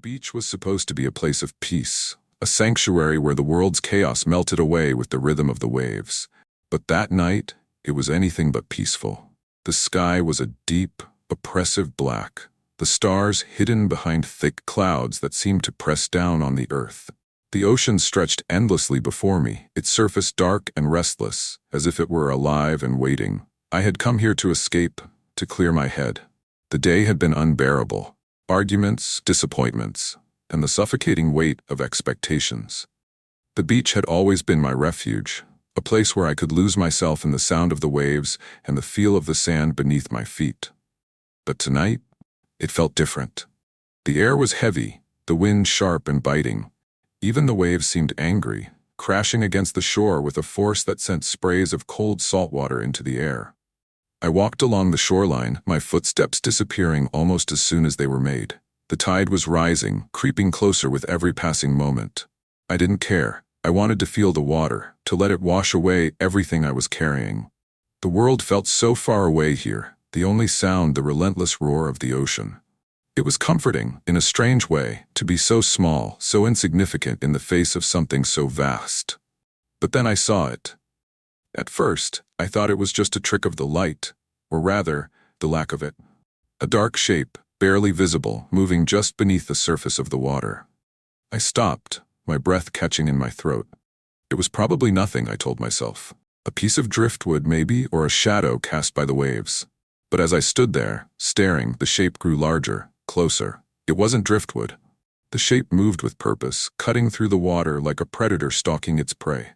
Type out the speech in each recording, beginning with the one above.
beach was supposed to be a place of peace, a sanctuary where the world's chaos melted away with the rhythm of the waves. But that night, it was anything but peaceful. The sky was a deep, oppressive black, the stars hidden behind thick clouds that seemed to press down on the earth. The ocean stretched endlessly before me, its surface dark and restless, as if it were alive and waiting. I had come here to escape, to clear my head. The day had been unbearable. Arguments, disappointments, and the suffocating weight of expectations. The beach had always been my refuge, a place where I could lose myself in the sound of the waves and the feel of the sand beneath my feet. But tonight, it felt different. The air was heavy, the wind sharp and biting. Even the waves seemed angry, crashing against the shore with a force that sent sprays of cold salt water into the air. I walked along the shoreline, my footsteps disappearing almost as soon as they were made. The tide was rising, creeping closer with every passing moment. I didn't care. I wanted to feel the water, to let it wash away everything I was carrying. The world felt so far away here, the only sound the relentless roar of the ocean. It was comforting, in a strange way, to be so small, so insignificant in the face of something so vast. But then I saw it. At first, I thought it was just a trick of the light, or rather, the lack of it. A dark shape, barely visible, moving just beneath the surface of the water. I stopped, my breath catching in my throat. It was probably nothing, I told myself. A piece of driftwood maybe, or a shadow cast by the waves. But as I stood there, staring, the shape grew larger, closer. It wasn't driftwood. The shape moved with purpose, cutting through the water like a predator stalking its prey.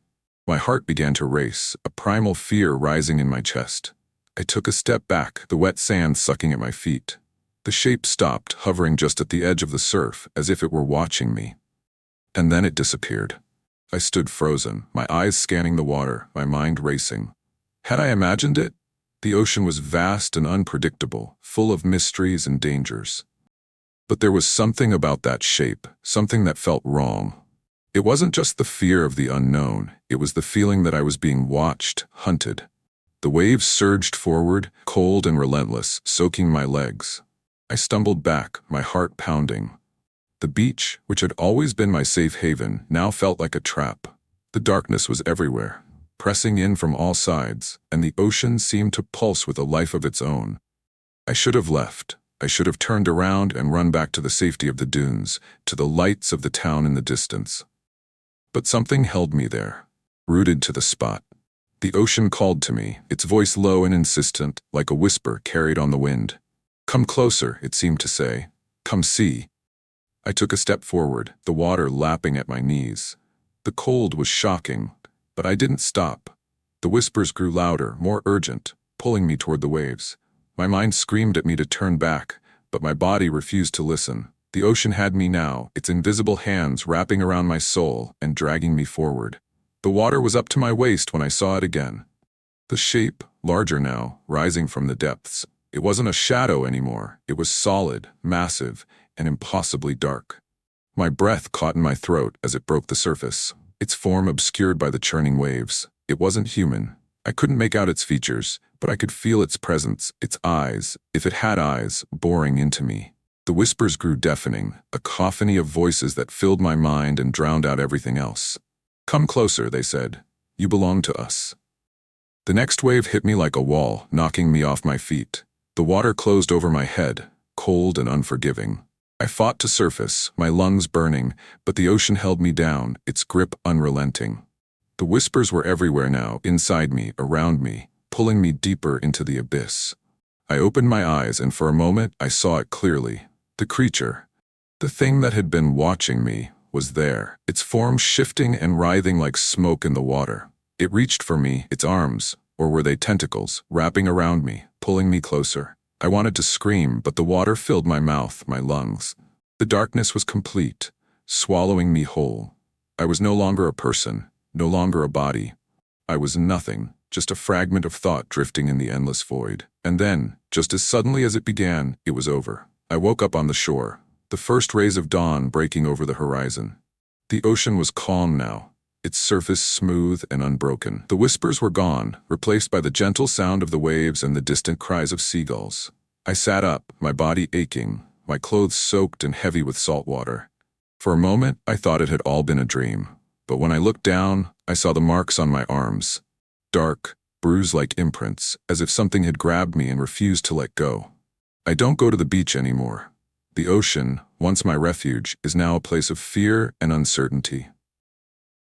My heart began to race, a primal fear rising in my chest. I took a step back, the wet sand sucking at my feet. The shape stopped, hovering just at the edge of the surf, as if it were watching me. And then it disappeared. I stood frozen, my eyes scanning the water, my mind racing. Had I imagined it? The ocean was vast and unpredictable, full of mysteries and dangers. But there was something about that shape, something that felt wrong. It wasn't just the fear of the unknown, it was the feeling that I was being watched, hunted. The waves surged forward, cold and relentless, soaking my legs. I stumbled back, my heart pounding. The beach, which had always been my safe haven, now felt like a trap. The darkness was everywhere, pressing in from all sides, and the ocean seemed to pulse with a life of its own. I should have left. I should have turned around and run back to the safety of the dunes, to the lights of the town in the distance. But something held me there, rooted to the spot. The ocean called to me, its voice low and insistent, like a whisper carried on the wind. Come closer, it seemed to say. Come see. I took a step forward, the water lapping at my knees. The cold was shocking, but I didn't stop. The whispers grew louder, more urgent, pulling me toward the waves. My mind screamed at me to turn back, but my body refused to listen. The ocean had me now, its invisible hands wrapping around my soul and dragging me forward. The water was up to my waist when I saw it again. The shape, larger now, rising from the depths. It wasn't a shadow anymore. It was solid, massive, and impossibly dark. My breath caught in my throat as it broke the surface, its form obscured by the churning waves. It wasn't human. I couldn't make out its features, but I could feel its presence, its eyes, if it had eyes, boring into me. The whispers grew deafening, a cacophony of voices that filled my mind and drowned out everything else. Come closer, they said. You belong to us. The next wave hit me like a wall, knocking me off my feet. The water closed over my head, cold and unforgiving. I fought to surface, my lungs burning, but the ocean held me down, its grip unrelenting. The whispers were everywhere now, inside me, around me, pulling me deeper into the abyss. I opened my eyes, and for a moment I saw it clearly. The creature, the thing that had been watching me, was there, its form shifting and writhing like smoke in the water. It reached for me, its arms, or were they tentacles, wrapping around me, pulling me closer. I wanted to scream, but the water filled my mouth, my lungs. The darkness was complete, swallowing me whole. I was no longer a person, no longer a body. I was nothing, just a fragment of thought drifting in the endless void. And then, just as suddenly as it began, it was over. I woke up on the shore, the first rays of dawn breaking over the horizon. The ocean was calm now, its surface smooth and unbroken. The whispers were gone, replaced by the gentle sound of the waves and the distant cries of seagulls. I sat up, my body aching, my clothes soaked and heavy with salt water. For a moment, I thought it had all been a dream, but when I looked down, I saw the marks on my arms. Dark, bruise-like imprints, as if something had grabbed me and refused to let go. I don't go to the beach anymore. The ocean, once my refuge, is now a place of fear and uncertainty.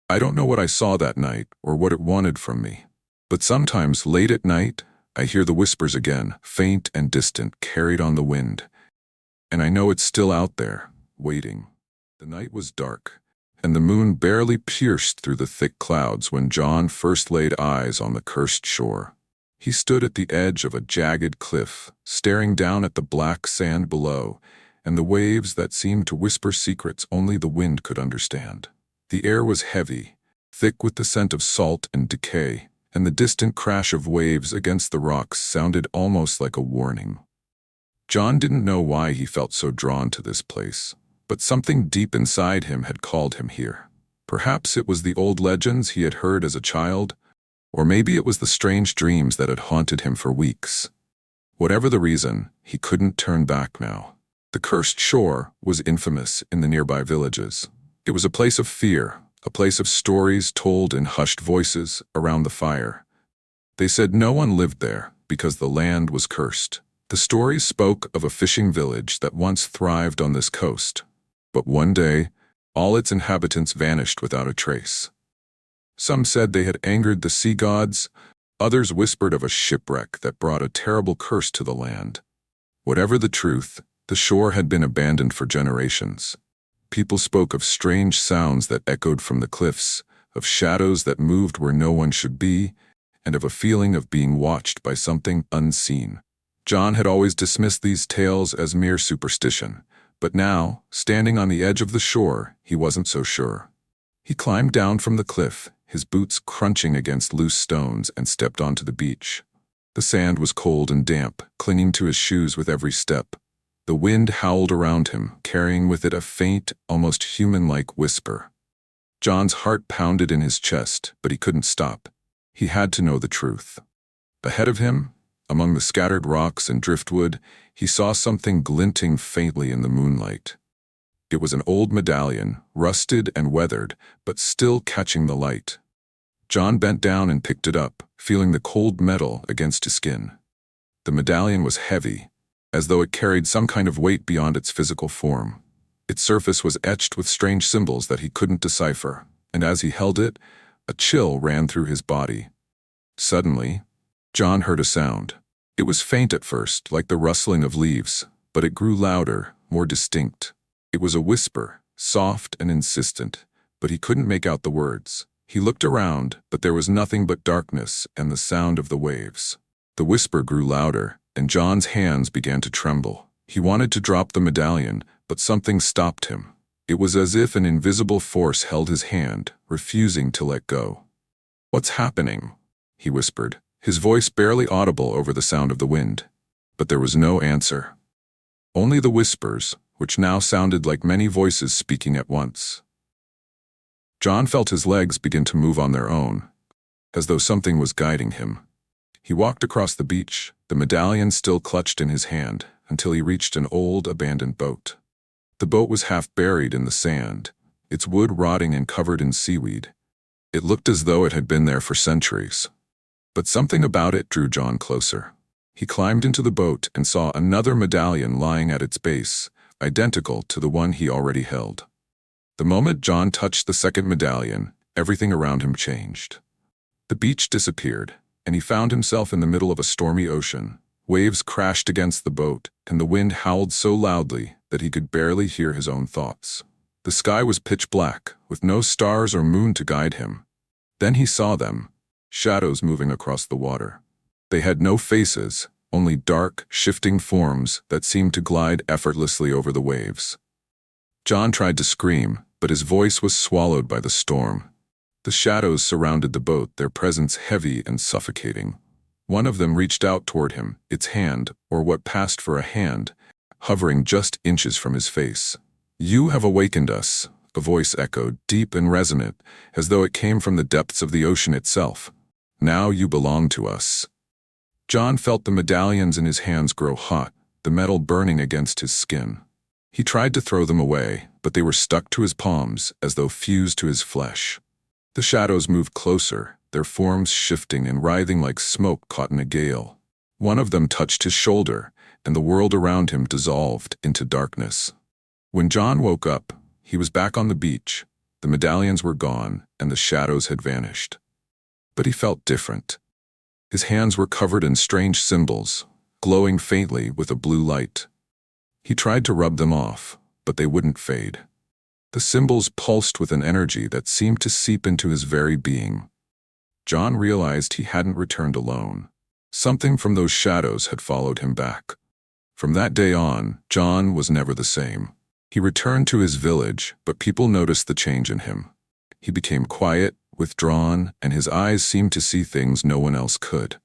I don't know what I saw that night or what it wanted from me, but sometimes late at night, I hear the whispers again, faint and distant, carried on the wind. And I know it's still out there, waiting. The night was dark, and the moon barely pierced through the thick clouds when John first laid eyes on the cursed shore. He stood at the edge of a jagged cliff, staring down at the black sand below, and the waves that seemed to whisper secrets only the wind could understand. The air was heavy, thick with the scent of salt and decay, and the distant crash of waves against the rocks sounded almost like a warning. John didn't know why he felt so drawn to this place, but something deep inside him had called him here. Perhaps it was the old legends he had heard as a child, or maybe it was the strange dreams that had haunted him for weeks. Whatever the reason, he couldn't turn back now. The cursed shore was infamous in the nearby villages. It was a place of fear, a place of stories told in hushed voices around the fire. They said no one lived there because the land was cursed. The stories spoke of a fishing village that once thrived on this coast, but one day, all its inhabitants vanished without a trace. Some said they had angered the sea gods, others whispered of a shipwreck that brought a terrible curse to the land. Whatever the truth, the shore had been abandoned for generations. People spoke of strange sounds that echoed from the cliffs, of shadows that moved where no one should be, and of a feeling of being watched by something unseen. John had always dismissed these tales as mere superstition, but now, standing on the edge of the shore, he wasn't so sure. He climbed down from the cliff, his boots crunching against loose stones, and stepped onto the beach. The sand was cold and damp, clinging to his shoes with every step. The wind howled around him, carrying with it a faint, almost human-like whisper. John's heart pounded in his chest, but he couldn't stop. He had to know the truth. Ahead of him, among the scattered rocks and driftwood, he saw something glinting faintly in the moonlight. It was an old medallion, rusted and weathered, but still catching the light. John bent down and picked it up, feeling the cold metal against his skin. The medallion was heavy, as though it carried some kind of weight beyond its physical form. Its surface was etched with strange symbols that he couldn't decipher, and as he held it, a chill ran through his body. Suddenly, John heard a sound. It was faint at first, like the rustling of leaves, but it grew louder, more distinct. It was a whisper, soft and insistent, but he couldn't make out the words. He looked around, but there was nothing but darkness and the sound of the waves. The whisper grew louder, and John's hands began to tremble. He wanted to drop the medallion, but something stopped him. It was as if an invisible force held his hand, refusing to let go. "What's happening?" he whispered, his voice barely audible over the sound of the wind. But there was no answer. Only the whispers, which now sounded like many voices speaking at once. John felt his legs begin to move on their own, as though something was guiding him. He walked across the beach, the medallion still clutched in his hand, until he reached an old, abandoned boat. The boat was half buried in the sand, its wood rotting and covered in seaweed. It looked as though it had been there for centuries. But something about it drew John closer. He climbed into the boat and saw another medallion lying at its base, identical to the one he already held. The moment John touched the second medallion, everything around him changed. The beach disappeared, and he found himself in the middle of a stormy ocean. Waves crashed against the boat, and the wind howled so loudly that he could barely hear his own thoughts. The sky was pitch black, with no stars or moon to guide him. Then he saw them, shadows moving across the water. They had no faces, only dark, shifting forms that seemed to glide effortlessly over the waves. John tried to scream, but his voice was swallowed by the storm. The shadows surrounded the boat, their presence heavy and suffocating. One of them reached out toward him, its hand, or what passed for a hand, hovering just inches from his face. "You have awakened us," a voice echoed, deep and resonant, as though it came from the depths of the ocean itself. "Now you belong to us." John felt the medallions in his hands grow hot, the metal burning against his skin. He tried to throw them away, but they were stuck to his palms as though fused to his flesh. The shadows moved closer, their forms shifting and writhing like smoke caught in a gale. One of them touched his shoulder, and the world around him dissolved into darkness. When John woke up, he was back on the beach. The medallions were gone, and the shadows had vanished. But he felt different. His hands were covered in strange symbols, glowing faintly with a blue light. He tried to rub them off, but they wouldn't fade. The symbols pulsed with an energy that seemed to seep into his very being. John realized he hadn't returned alone. Something from those shadows had followed him back. From that day on, John was never the same. He returned to his village, but people noticed the change in him. He became quiet, withdrawn, and his eyes seemed to see things no one else could.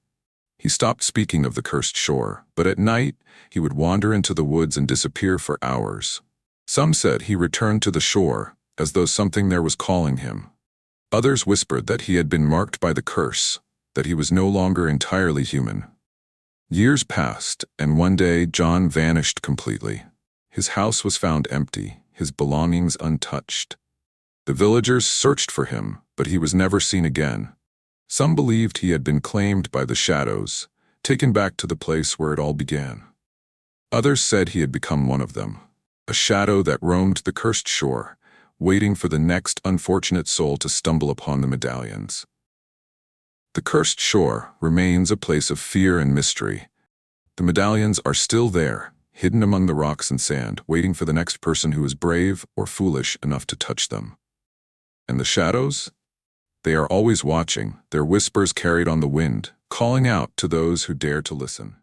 He stopped speaking of the cursed shore, but at night, he would wander into the woods and disappear for hours. Some said he returned to the shore, as though something there was calling him. Others whispered that he had been marked by the curse, that he was no longer entirely human. Years passed, and one day John vanished completely. His house was found empty, his belongings untouched. The villagers searched for him, but he was never seen again. Some believed he had been claimed by the shadows, taken back to the place where it all began. Others said he had become one of them, a shadow that roamed the cursed shore, waiting for the next unfortunate soul to stumble upon the medallions. The cursed shore remains a place of fear and mystery. The medallions are still there, hidden among the rocks and sand, waiting for the next person who is brave or foolish enough to touch them. And the shadows? They are always watching, their whispers carried on the wind, calling out to those who dare to listen.